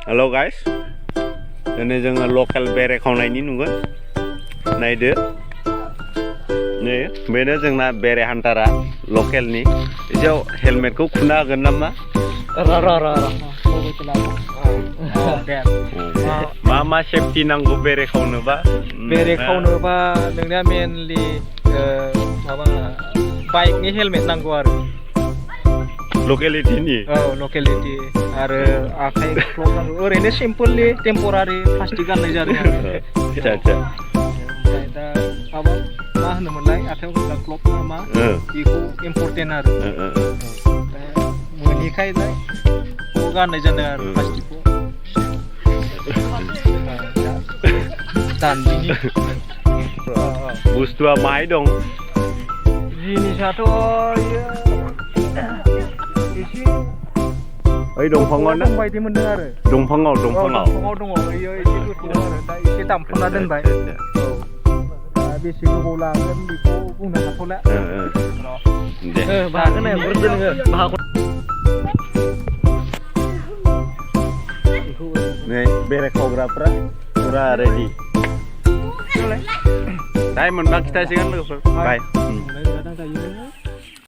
Halo guys, ini जोङो लकेल बेरे खावनायनि नुगोन नायदो नै बेनो जोंना बेरे हान्टारा लकेलनि एसेयाव हेलमेटखौ खुना होगोन नामा मा सेफटि नांगौ बेरे खावनोबा नोंनिया मेनलि माबा बाइकनि हेलमेट नांगौ आरो लकेलिटिनि लकेलिटि आरो आखाइ ग्लभ नांगौ ओरैनो सिम्पोललि टेम्परारि प्लास्टिक गाननाय जादों आरो आच्छा ओमफ्राय दा माबा मा होनोमोनलाय आखाइयाव होग्रा ग्लभ ना मा बेखौ इम्परटेन्ट आरो मोनिखायलाय बेखौ गाननाय जादों आरो प्लास्टिकखौ दानदिनि बुस्थुआ माहाय दं जिनिसाथ' एसे ओइ दंफाङाव दं बायदि मोनदों आरो दंफाङाव दङ बेयो एसे गोथौ आरो दा एसे दामख'ना दोनबाय बेसे गोबाव लागोन बेखौ बुंनो हाथ'ला नै बेरे खावग्राफ्रा फुरा रेडि टाइम मोनबा खिथासिगोन लोगोफोर बाय